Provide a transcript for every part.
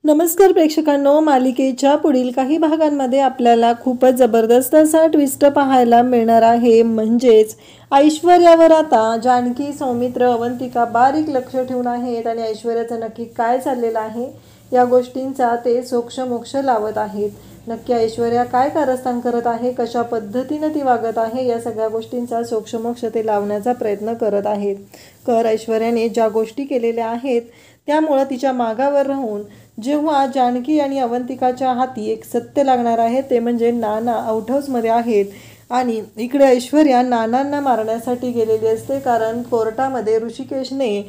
नमस्कार प्रेक्षकांनो, मालिकेच्या पुढील काही भागांमध्ये आपल्याला खूपच जबरदस्त असा ट्विस्ट पाहायला मिळणार आहे। म्हणजेच ऐश्वर्यावर आता जानकी, सौमित्र, अवंतिका बारीक लक्ष ठेवून आहेत आणि ऐश्वर्याचं नक्की काय चाललेलं आहे या गोष्टींचा ते सोक्षमोक्ष लावत आहेत। नक्की ऐश्वर्या काय कारस्थान करत आहे, कशा पद्धतीने ती वागत आहे, या सगळ्या गोष्टींचा सोक्षमोक्ष ते लावण्याचा प्रयत्न करत आहेत। ऐश्वर्याने ज्या गोष्टी केलेल्या आहेत त्यामुळे तिच्या मागावर राहून जेव्हा जानकी आणि अवंतिकाच्या हाती एक सत्य लागणार आहे ते म्हणजे नाना आउट हाऊसमध्ये आहेत आणि इकडे ऐश्वर्या नानांना मारण्यासाठी गेलेली असते, कारण कोर्टामध्ये ऋषिकेशने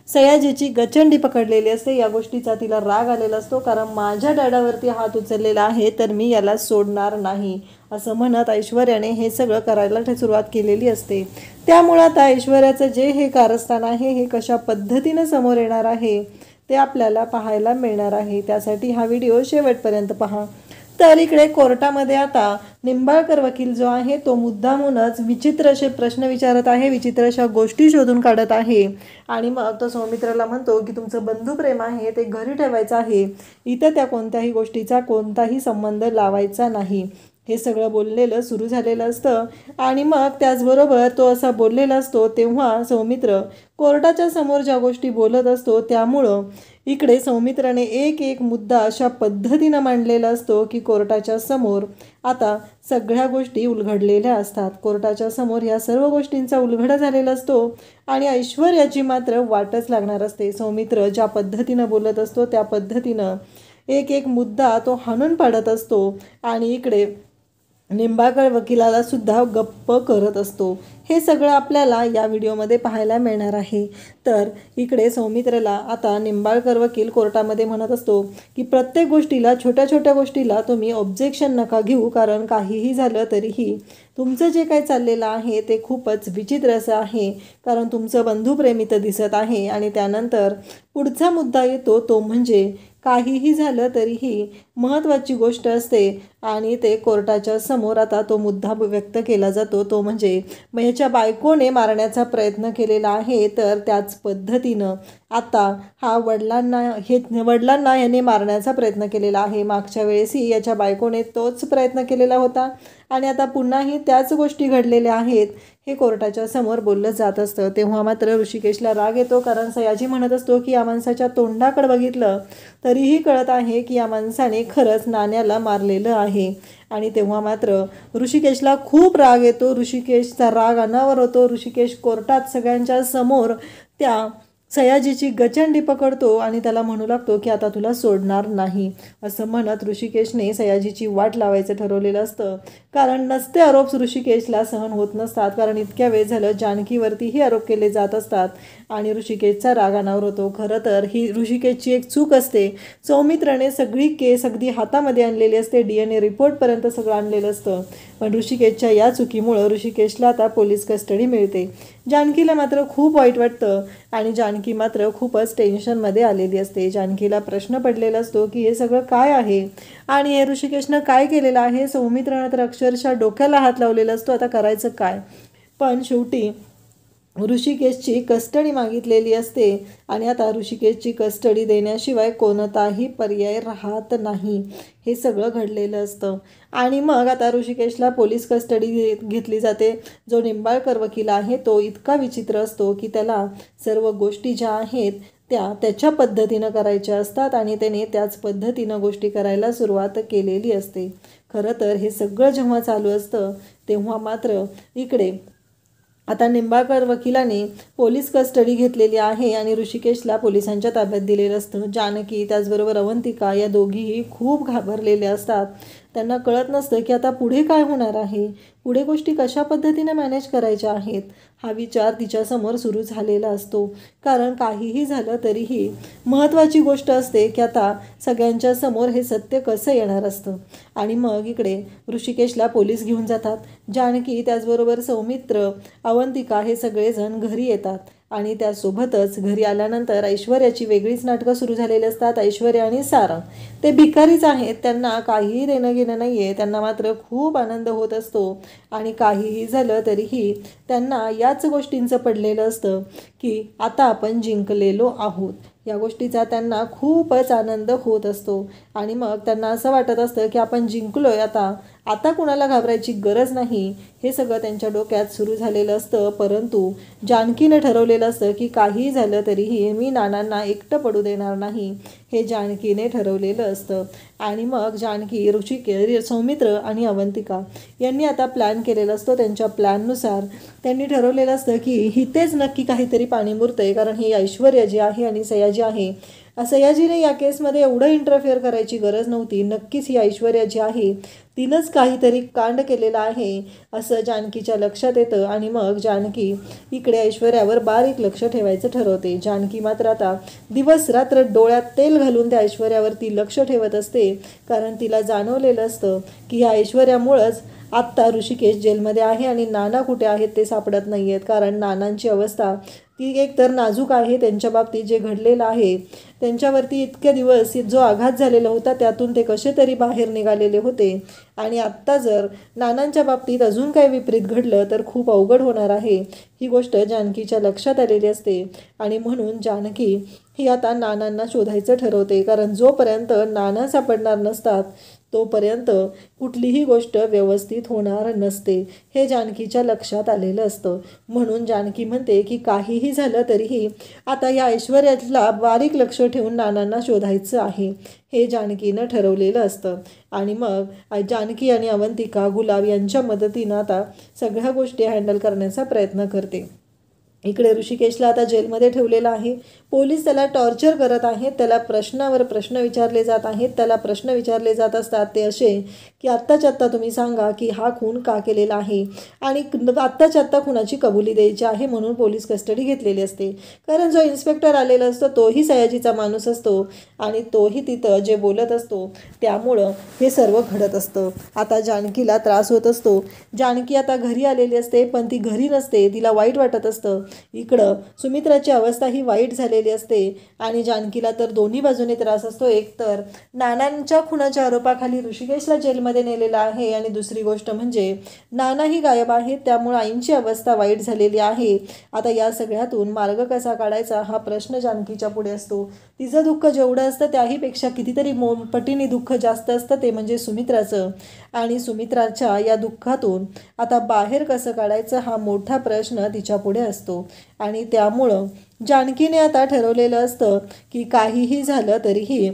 सयाजीची गचंडी पकडलेली असते। या गोष्टीचा तिला राग आलेला असतो, कारण माझ्या डॅडावरती हात उचललेला आहे तर मी याला सोडणार नाही असं म्हणत ऐश्वर्याने हे सगळं करायला सुरुवात केलेली असते। त्यामुळे आता ऐश्वर्याचं जे हे कारस्थान आहे हे कशा पद्धतीने समोर येणार आहे ते आपल्याला पाहायला मिळणार आहे। त्यासाठी हा व्हिडिओ शेवटपर्यंत पहा। तर इकडे कोर्टामध्ये आता निंबाळकर वकील जो आहे तो मुद्दामूनच विचित्र असे प्रश्न विचारत आहे, विचित्र अशा गोष्टी शोधून काढत आहे आणि मग तो सौमित्राला म्हणतो की तुमचं बंधुप्रेम आहे ते घरी ठेवायचं आहे, इथं त्या कोणत्याही गोष्टीचा कोणताही संबंध लावायचा नाही, हे सगळं बोललेलं सुरू झालेलं असतं। आणि मग त्याचबरोबर तो असा बोललेला असतो तेव्हा सौमित्र कोर्टाच्या समोर ज्या गोष्टी बोलत असतो त्यामुळं इकडे सौमित्राने एक एक मुद्दा अशा पद्धतीनं मांडलेला असतो की कोर्टाच्या समोर आता सगळ्या गोष्टी उलगडलेल्या असतात। कोर्टाच्या समोर या सर्व गोष्टींचा उलगडा झालेला असतो आणि ऐश्वर्याची मात्र वाटच लागणार असते। सौमित्र ज्या पद्धतीनं बोलत असतो त्या पद्धतीनं एक एक मुद्दा तो हाणून पाडत असतो आणि इकडे निंबाळकर वकिलाला सुद्धा गप्प करत असतो। हे सगळं आपल्याला या व्हिडिओमध्ये पाहायला मिळणार आहे। तर इकडे सौमित्रला आता निंबाळकर वकील कोर्टामध्ये म्हणत असतो की प्रत्येक गोष्टीला, छोट्या छोट्या गोष्टीला तुम्ही ऑब्जेक्शन नका घेऊ, कारण काहीही झालं तरीही तुमचं जे काही चाललेलं आहे ते खूपच विचित्र असं आहे, कारण तुमचं बंधुप्रेम इथं दिसत आहे। आणि त्यानंतर पुढचा मुद्दा येतो तो म्हणजे काहीही झालं तरीही महत्त्वाची गोष्ट असते आणि ते कोर्टाच्या समोर आता तो मुद्दा व्यक्त केला जातो तो म्हणजे ह्याच्या बायकोने मारण्याचा प्रयत्न केलेला आहे, तर त्याच पद्धतीनं आता हा वडिलांना याने मारण्याचा प्रयत्न केलेला आहे। मागच्या वेळेसही याच्या बायकोने तोच प्रयत्न केलेला होता आणि आता पुन्हाही त्याच गोष्टी घडलेल्या आहेत हे कोर्टाच्या समोर बोललं जात असतं। तेव्हा मात्र ऋषिकेशला राग येतो, कारण सयाजी म्हणत असतो की या माणसाच्या तोंडाकडे बघितलं तरीही कळत आहे की या माणसाने खरंच नाण्याला मारलेलं आहे। आणि तेव्हा मात्र ऋषिकेशला खूप राग येतो, ऋषिकेशचा राग अनावर होतो। ऋषिकेश कोर्टात सगळ्यांच्या समोर त्या सयाजीची गचंडी पकडतो आणि त्याला म्हणू लागतो की आता तुला सोडणार नाही असं म्हणत ऋषिकेशने सयाजीची वाट लावायचं ठरवलेलं असतं, कारण नसते आरोप ऋषिकेशला सहन होत नसतात, कारण इतक्या वेळ झालं जानकीवरतीही आरोप केले जात असतात आणि ऋषिकेशचा राग अनावर होतो। खरं तर ही ऋषिकेशची एक चूक असते, सौमित्राने सगळी केस अगदी हातामध्ये आणलेली असते, DNA रिपोर्टपर्यंत सगळं आणलेलं असतं, पण ऋषिकेशच्या या चुकीमुळं ऋषिकेशला आता पोलीस कस्टडी मिळते। जानकीला मात्र खूप वाईट वाटतं आणि जानकी मात्र खूपच टेन्शनमध्ये आलेली असते। जानकीला प्रश्न पडलेला असतो की हे सगळं काय आहे आणि हे ऋषिकेशनं काय केलेलं आहे। सौमित्रानं तर अक्षरशः डोक्याला हात लावलेला असतो, आता करायचं काय। पण शेवटी ऋषिकेशची कस्टडी मागितलेली असते आणि आता ऋषिकेशची कस्टडी देण्याशिवाय कोणताही पर्याय राहत नाही, हे सगळं घडलेलं असतं। आणि मग आता ऋषिकेशला पोलीस कस्टडी घेतली जाते। जो निंबाळकर वकील आहे तो इतका विचित्र असतो की त्याला सर्व गोष्टी ज्या आहेत त्या त्याच्या पद्धतीनं करायच्या असतात आणि त्याने त्याच पद्धतीनं गोष्टी करायला सुरुवात केलेली असते। खरं तर हे सगळं जेव्हा चालू असतं तेव्हा मात्र इकडे आता निंबाळकर वकिलाने पोलीस कस्टडी घेतलेली आहे आणि ऋषिकेशला पोलिसांच्या ताब्यात दिलेलं असतं। जानकी त्याचबरोबर अवंतिका या दोघीही खूप घाबरलेल्या असतात, त्यांना कळत नसतं की आता पुढे काय होणार आहे, पुढे गोष्टी कशा पद्धतीने मॅनेज करायच्या आहेत हा विचार तिच्यासमोर सुरू झालेला असतो, कारण काहीही झालं तरीही महत्त्वाची गोष्ट असते की आता सगळ्यांच्या समोर हे सत्य कसं येणार असतं। आणि मग इकडे ऋषिकेशला पोलीस घेऊन जातात, जानकी त्याचबरोबर सौमित्र, अवंतिका हे सगळेजण घरी येतात आणि त्यासोबतच घरी आल्यानंतर ऐश्वर्याची वेगळीच नाटकं सुरू झालेली असतात। ऐश्वर्या आणि सारंग ते भिकारीच आहेत, त्यांना काहीही देणं घेणं नाही आहे, त्यांना मात्र खूप आनंद होत असतो आणि काहीही झालं तरीही त्यांना याच गोष्टींचं पडलेलं असतं की आता आपण जिंकलेलो आहोत। या गोष्टीचा त्यांना खूपच आनंद होत असतो आणि मग त्यांना असं वाटत असतं की आपण जिंकलोय, आता कुणाला घाबरायची गरज नाही. हे सगळं त्यांच्या डोक्यात सुरू झालेलं असतं. परंतु जानकीने ठरवलेलं असतं की काहीही झालं तरीही मी नानांना एकटं पडू देणार नाही, हे जानकीने ठरवलेलं असतं. आणि मग जानकी, ऋषिकेश, सौमित्र आणि अवंतिका यांनी आता प्लॅन केलेला असतो. त्यांच्या प्लॅननुसार त्यांनी ठरवलेलं असतं की इथेच नक्की काहीतरी पाणी मुरतंय, कारण ही ऐश्वर्या जी आहे आणि सयाजी आहे, सयाजीने या केसमध्ये एवढं इंटरफेअर करायची गरज नव्हती. नक्कीच ही ऐश्वर्या जी आहे तिनंच काहीतरी कांड केलेला आहे असं जानकीच्या लक्षात येतं. आणि मग जानकी इकडे ऐश्वर्यावर बारीक लक्ष ठेवायचं ठरवते. जानकी मात्र आता दिवस रात्र डोळ्यात तेल घालून त्या ऐश्वर्यावरती लक्ष ठेवत असते, कारण तिला जाणवलेलं असतं की ह्या ऐश्वर्यामुळंच आत्ता ऋषिकेश जेलमध्ये आहे आणि नाना कुठे आहेत ते सापडत नाही आहेत. कारण नानांची अवस्था ती एकतर नाजूक आहे. त्यांच्या बाबतीत जे घडलेलं आहे, त्यांच्यावरती इतके दिवस जो आघात झालेला होता त्यातून ते कसे तरी बाहेर निघालेले होते. आणि आत्ता जर नानांच्या बाबतीत अजून काही विपरीत घडलं तर खूप अवघड होणार आहे, ही गोष्ट जानकीच्या लक्षात आलेली असते. आणि म्हणून जानकी ही आता नानांना शोधायचं ठरवते, कारण जोपर्यंत नाना सापडणार नसतात तोपर्यंत कुठलीही गोष्ट व्यवस्थित होणार नसते, हे जानकीच्या लक्षात आलेलं असतं. म्हणून जानकी म्हणते की काहीही झालं तरीही आता या ऐश्वर्याला बारीक लक्ष ठेवून नानांना शोधायचं आहे, हे जानकीनं ठरवलेलं असतं. आणि मग जानकी आणि अवंतिका गुलाब यांच्या मदतीनं आता सगळ्या गोष्टी हँडल करण्याचा प्रयत्न करते. इकडे ऋषिकेशला आता जेलमध्ये ठेवलेलं आहे. पोलीस त्याला टॉर्चर करत आहेत, त्याला प्रश्नावर प्रश्न विचारले जात आहेत. त्याला प्रश्न विचारले जात असतात ते असे की आत्ताच्या आत्ता तुम्ही सांगा की हा खून का केलेला आहे आणि आत्ताच्या आत्ता खुनाची कबुली द्यायची आहे, म्हणून पोलीस कस्टडी घेतलेली असते. कारण जो इन्स्पेक्टर आलेला असतो तोही सयाजीचा माणूस असतो आणि तोही तिथं जे बोलत असतो, त्यामुळं हे सर्व घडत असतं. आता जानकीला त्रास होत असतो. जानकी आता घरी आलेली असते, पण ती घरी नसते, तिला वाईट वाटत असतं. इकडं सुमित्राची अवस्था ही वाईट झालेली असते आणि जानकीला तर दोन्ही बाजूने त्रास असतो. एक तर नानांच्या खुनाच्या आरोपाखाली ऋषिकेशला जेलमध्ये नेलेला आहे आणि दुसरी गोष्ट म्हणजे नानाही गायब आहेत, त्यामुळे आईंची अवस्था वाईट झालेली आहे. आता या सगळ्यातून मार्ग कसा काढायचा हा प्रश्न जानकीच्या पुढे असतो. तिचं दुःख जेवढं असतं त्याहीपेक्षा कितीतरी पटीने दुःख जास्त असतं, ते म्हणजे सुमित्राचं. आणि सुमित्राच्या या दुःखातून आता बाहेर कसं काढायचं हा मोठा प्रश्न तिच्या पुढे असतो. आणि त्यामुळं जानकीने आता ठरवलेलं असतं की काहीही झालं तरीही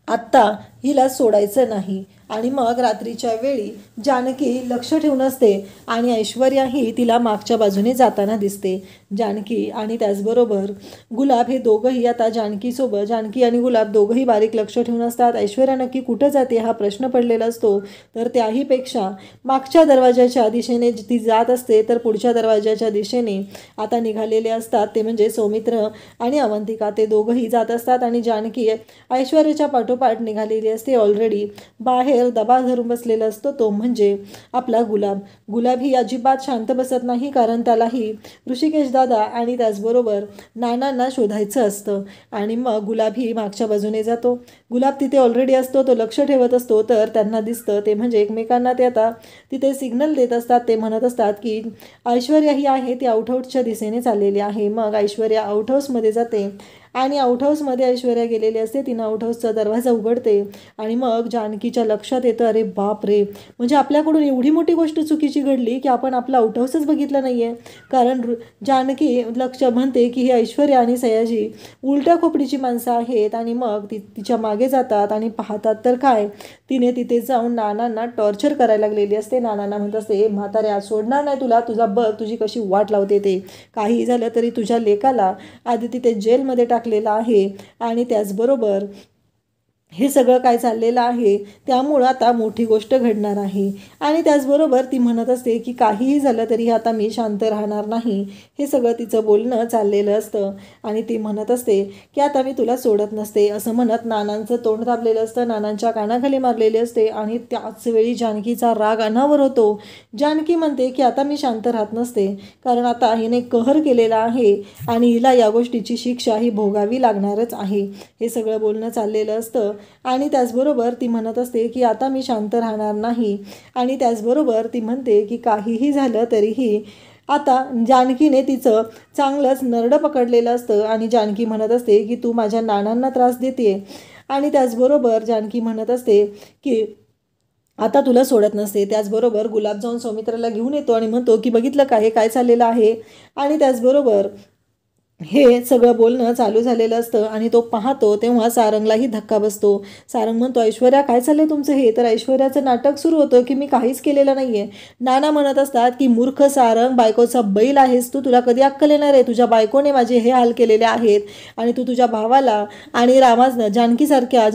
आत्ता हिला सोडायचं नाही. आणि मग रात्रीच्या वेळी जानकी लक्ष ठेवून असते आणि ऐश्वर्याही तिला मागच्या बाजूने जाताना दिसते. जानकी आणि त्याचबरोबर गुलाब हे दोघंही आता जानकी आणि गुलाब दोघंही बारीक लक्ष ठेवून असतात. ऐश्वर्या नक्की कुठं जाते हा प्रश्न पडलेला असतो. तर त्याहीपेक्षा मागच्या दरवाजाच्या दिशेने ती जात असते, तर पुढच्या दरवाजाच्या दिशेने आता निघालेले असतात ते म्हणजे सौमित्र आणि अवंतिका, ते दोघंही जात असतात. आणि जानकी ऐश्वर्याच्या पाठोपाठ निघालेली असते. ऑलरेडी बाहेर दबा धरून बसलेला असतो तो म्हणजे आपला गुलाब ही अजिबात शांत बसत नाही, कारण त्यालाही ऋषिकेश दादा आणि त्याचबरोबर नानांना शोधायचं असतं. आणि मग गुलाब ही मागच्या बाजूने जातो. गुलाब तिथे ऑलरेडी असतो, तो लक्ष ठेवत असतो. तर त्यांना दिसतं ते म्हणजे एकमेकांना ते आता तिथे सिग्नल देत असतात. ते म्हणत असतात की ऐश्वर्या ही आहे ती आउटहाऊसच्या दिशेने चाललेली आहे. मग ऐश्वर्या आउटहाऊसमध्ये जाते आणि आउटहाऊसमध्ये ऐश्वर्या गेलेली असते. तिनं आउटहाऊसचा दरवाजा उघडते आणि मग जानकीच्या लक्षात येतं, अरे बाप रे, म्हणजे आपल्याकडून एवढी मोठी गोष्ट चुकीची घडली की आपण आपलं आउटहाऊसच बघितलं नाही आहे. कारण जानकी लक्ष म्हणते की ही ऐश्वर्या आणि सयाजी उलट्या खोपडीची माणसं आहेत. आणि मग तिच्या मागे जातात आणि पाहतात तर काय, तिने तिथे जाऊन नानांना टॉर्चर करायला लागलेली असते. नानांना म्हणत असते, म्हाताऱ्या सोडणार नाही तुला, तुझा बघ तुझी कशी वाट लावते ते, काही झालं तरी तुझ्या लेकाला आधी तिथे जेलमध्ये टाकलेलं आहे. आणि त्याचबरोबर हे सगळं काय चाललेलं आहे त्यामुळं आता मोठी गोष्ट घडणार आहे. आणि त्याचबरोबर ती म्हणत असते की काहीही झालं तरी आता मी शांत राहणार नाही, हे सगळं तिचं बोलणं चाललेलं असतं. आणि ती म्हणत असते की आता मी तुला सोडत नसते, असं म्हणत नानांचं तोंड दाबलेलं असतं, नानांच्या कानाखाली मारलेले असते. आणि त्याच वेळी जानकीचा राग अनावर होतो. जानकी म्हणते की आता मी शांत राहत नसते, कारण आता हिने कहर केलेला आहे आणि हिला या गोष्टीची शिक्षा ही भोगावी लागणारच आहे. हे सगळं बोलणं चाललेलं असतं. आणि त्याचबरोबर ती म्हणत असते की आता मी शांत राहणार नाही. आणि त्याचबरोबर ती म्हणते की काहीही झालं तरीही आता जानकीने तिचं चांगलंच नरडं पकडलेलं असतं आणि जानकी म्हणत असते की तू माझ्या नानांना त्रास देते. आणि त्याचबरोबर जानकी म्हणत असते की आता तुला सोडत नसते. त्याचबरोबर गुलाब जाऊन सौमित्राला घेऊन येतो आणि म्हणतो की बघितलं का हे काय चाललेलं आहे. आणि त्याचबरोबर हे सगळं बोलणं चालू झालेलं असतं आणि तो पाहतो तेव्हा सारंगलाही धक्का बसतो. सारंग म्हणतो ऐश्वर्या काय चाललंय तुमचं हे. तर ऐश्वर्याचं नाटक सुरू होतं की मी काहीच केलेलं नाहीये. नाना म्हणत असतात की मूर्ख सारंग, बायकोचा बैल आहेस तू, तुला कधी अक्कल येणार आहे. तुझ्या बायकोने माझे हे हाल केलेले आहेत आणि तू तुझ्या भावाला आणि जानकीसारख्या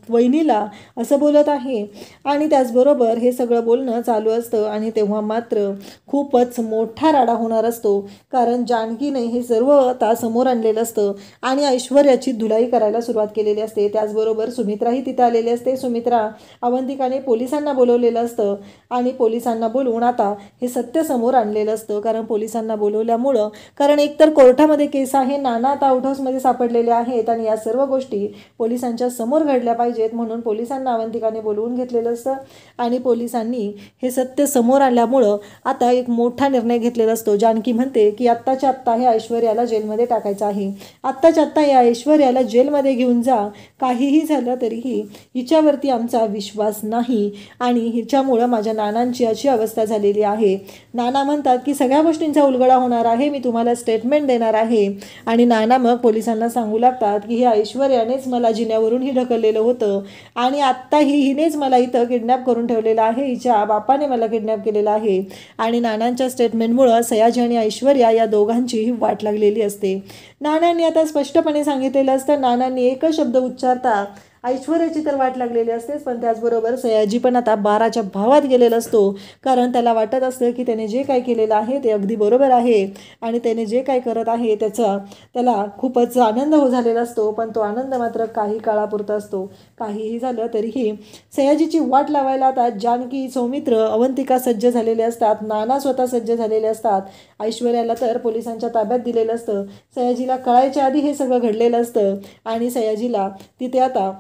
वहिनीला असं बोलत आहे. आणि त्याचबरोबर हे सगळं बोलणं चालू असतं आणि तेव्हा मात्र खूपच मोठा राडा होणार असतो. कारण जानकीने हे सर्व समोर आणलेलं असतं आणि ऐश्वर्याची धुलाई करायला सुरुवात केलेली असते. त्याचबरोबर सुमित्राही तिथे आलेली असते. सुमित्रा अवंतिकाने पोलिसांना बोलवलेलं असतं आणि पोलिसांना बोलवून आता हे सत्य समोर आणलेलं असतं. कारण पोलिसांना बोलवल्यामुळं, कारण एकतर कोर्टामध्ये केस आहे, नाना आता आउट हाऊसमध्ये सापडलेले आहेत आणि या सर्व गोष्टी पोलिसांच्या समोर घडल्या पाहिजेत म्हणून पोलिसांना अवंतिकाने बोलवून घेतलेलं असतं आणि पोलिसांनी हे सत्य समोर आल्यामुळं आता एक मोठा निर्णय घेतलेला असतो. जानकी म्हणते की आत्ताच्या आत्ता हे ऐश्वर्याला जेलमध्ये टाकायचं आहे. आत्ताच्या आत्ता या ऐश्वर्याला जेलमध्ये घेऊन जा. काहीही झालं तरीही हिच्यावरती आमचा विश्वास नाही आणि हिच्यामुळं माझ्या नानांची अशी अवस्था झालेली आहे. नाना म्हणतात की सगळ्या गोष्टींचा उलगडा होणार आहे, मी तुम्हाला स्टेटमेंट देणार आहे. आणि नाना मग पोलिसांना सांगू लागतात की हे ऐश्वर्यानेच मला जिन्यावरूनही ढकललेलं होतं आणि आत्ताही हिनेच मला इथं किडनॅप करून ठेवलेलं आहे. हिच्या बापाने मला किडनॅप केलेलं आहे. आणि नानांच्या स्टेटमेंटमुळं सयाजी आणि ऐश्वर्या या दोघांचीही वाट लागलेली असते. नानांनी आता स्पष्टपणे सांगितलेलं असतं. नानांनी एकच शब्द उच्चारता ऐश्वर्याची तर वाट लागलेली असतेच, पण त्याचबरोबर सयाजी पण आता 12च्या भावात गेलेला असतो. कारण त्याला वाटत असतं की त्याने जे काय केलेलं आहे ते अगदी बरोबर आहे आणि त्याने जे काय करत आहे त्याला खूपच आनंद झालेला असतो. पण तो आनंद मात्र काही काळापुरता असतो. काहीही झालं तरीही सयाजीची वाट लावायला आता जानकी, सौमित्र, अवंतिका सज्ज झालेले असतात. नाना स्वतः सज्ज झालेले असतात. ऐश्वर्याला तर पोलिसांच्या ताब्यात दिलेलं असतं. सयाजीला कळायच्या आधी हे सगळं घडलेलं असतं आणि सयाजीला तिथे आता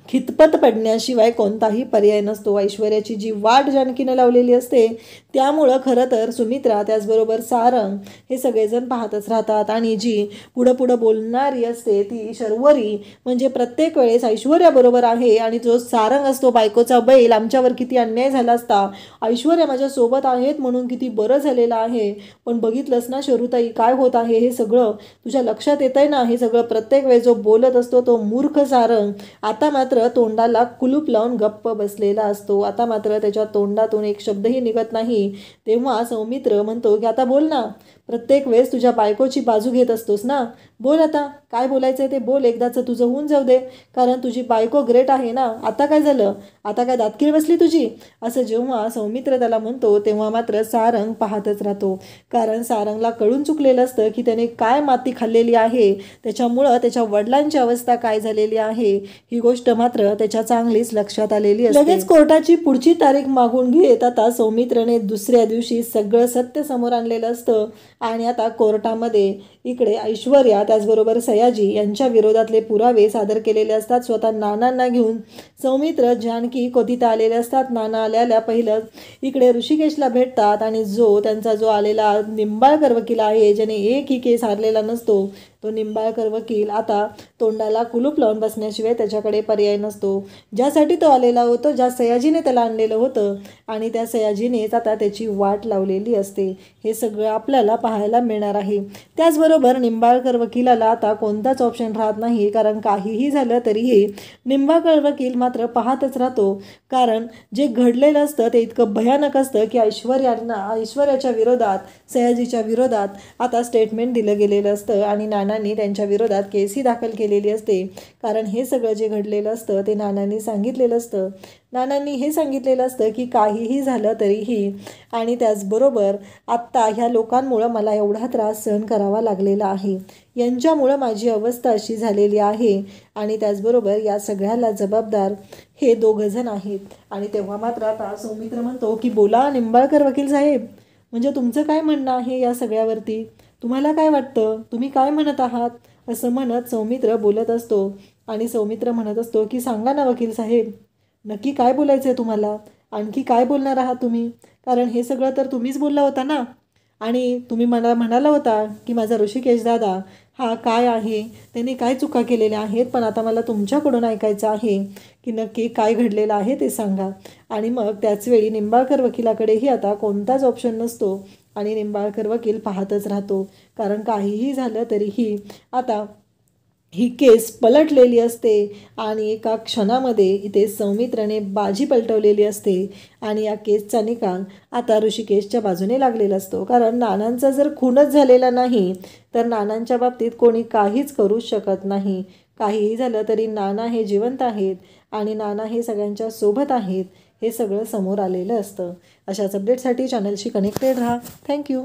खितपत पडण्याशिवाय कोणताही पर्याय नसतो. ऐश्वर्याची जी वाट जानकीने लावलेली असते त्यामुळं खरं तर सुमित्रा त्याचबरोबर सारंग हे सगळेजण पाहतच राहतात आणि जी पुढं बोलणारी असते ती शर्वरी म्हणजे प्रत्येक वेळेस ऐश्वर्याबरोबर आहे आणि जो सारंग असतो बायकोचा बैल, आमच्यावर किती अन्याय झाला असता, ऐश्वर्या माझ्यासोबत आहेत म्हणून किती बरं झालेलं आहे. पण बघितलंस ना शरुताई काय होत आहे, हे सगळं तुझ्या लक्षात येत आहे ना. हे सगळं प्रत्येक वेळेस जो बोलत असतो तो मूर्ख सारंग आता मात्र तोंडाला कुलूप लावून गप्प बसलेला असतो. आता मात्र त्याच्या तोंडातून एक शब्दही निघत नाही. तेव्हा सौमित्र म्हणतो की आता बोल ना, प्रत्येक वेळेस तुझ्या बायकोची बाजू घेत असतोस ना, बोल आता काय बोलायचंय ते बोल, एकदाचं तुझं होऊन जाऊ दे. कारण तुझी बायको ग्रेट आहे ना. आता काय झालं, आता काय दातकीर बसली तुझी, असं जेव्हा सौमित्र त्याला म्हणतो तेव्हा मात्र सारंग पाहतच राहतो. कारण सारंगला कळून चुकलेलं असतं की त्याने काय माती खाल्लेली आहे, त्याच्यामुळं त्याच्या वडिलांची अवस्था काय झालेली आहे ही गोष्ट मात्र त्याच्या चांगलीच लक्षात आलेली असते. लगेच कोर्टाची पुढची तारीख मागून घेत आता सौमित्रने दुसऱ्या दिवशी सगळं सत्य समोर आणलेलं असतं आणि आता कोर्टामध्ये इकडे ऐश्वर्या त्याचबरोबर सयाजी यांच्या विरोधातले पुरावे सादर केलेले असतात. स्वतः नानांना घेऊन सौमित्र, जानकी तिथं आलेले असतात. नाना आल्याला पहिलं इकडे ऋषिकेशला भेटतात आणि त्यांचा जो आलेला निंबाळकर वकील आहे, ज्याने एकही केस हारलेला नसतो, तो निंबाळकर वकील आता तोंडाला कुलूप लावून बसण्याशिवाय त्याच्याकडे पर्याय नसतो. ज्यासाठी तो आलेला होतो, ज्या सयाजीने त्याला आणलेलं होतं आणि त्या सयाजीनेच आता त्याची वाट लावलेली असते. हे सगळं आपल्याला पाहायला मिळणार आहे. त्याचबरोबर निंबाळकर वकिलाला आता कोणताच ऑप्शन राहत नाही. कारण काहीही झालं तरीही निंबाळकर वकील मात्र पाहतच राहतो. कारण जे घडलेलं असतं ते इतकं भयानक असतं की ऐश्वर्याच्या विरोधात, सयाजीच्या विरोधात आता स्टेटमेंट दिलं गेलेलं असतं आणि नानांनी त्यांच्या विरोधात केसही दाखल केलेली असते. कारण हे सगळं जे घडलेलं असतं ते नानांनी सांगितलेलं असतं. नानांनी हे सांगितलेलं असतं की काहीही झालं तरीही आणि त्याचबरोबर आत्ता ह्या लोकांमुळं मला एवढा त्रास सहन करावा लागलेला आहे, यांच्यामुळं माझी अवस्था अशी झालेली आहे आणि त्याचबरोबर या सगळ्याला जबाबदार हे दोघंजण आहेत. आणि तेव्हा मात्र आता सौमित्र म्हणतो की बोला निंबाळकर वकील साहेब, म्हणजे तुमचं काय म्हणणं आहे या सगळ्यावरती, तुम्हाला काय वाटतं, तुम्ही काय म्हणत आहात, असं म्हणत सौमित्र बोलत असतो. आणि सौमित्र म्हणत असतो की सांगा ना वकील साहेब, नक्की काय बोलायचं आहे तुम्हाला, आणखी काय बोलणार आहात तुम्ही, कारण हे सगळं तर तुम्हीच बोलला होता ना. आणि तुम्ही मला म्हणाला होता की माझा ऋषिकेश दादा हा काय आहे, त्याने काय चुका केलेल्या आहेत, पण आता मला तुमच्याकडून ऐकायचं आहे की नक्की काय घडलेलं आहे ते सांगा. आणि मग त्याचवेळी निंबाळकर वकिलाकडेही आता कोणताच ऑप्शन नसतो आणि निंबाळकर वकील पाहतच राहतो, कारण काहीही झालं तरीही आता ही केस पलटलेली असते आणि एका क्षणामध्ये इथे सौमित्रने बाजी पलटवलेली असते आणि या केसचा निकाल आता ऋषिकेशच्या बाजूने लागलेला असतो. कारण नानांचा जर खूनच झालेला नाही तर नानांच्या बाबतीत कोणी काहीच करू शकत नाही. काहीही झालं तरी नाना हे जिवंत आहेत आणि नाना हे सगळ्यांच्या सोबत आहेत, हे सगळं समोर आलेलं असतं. अशाच अपडेटसाठी चॅनलशी कनेक्टेड राहा. थँक्यू.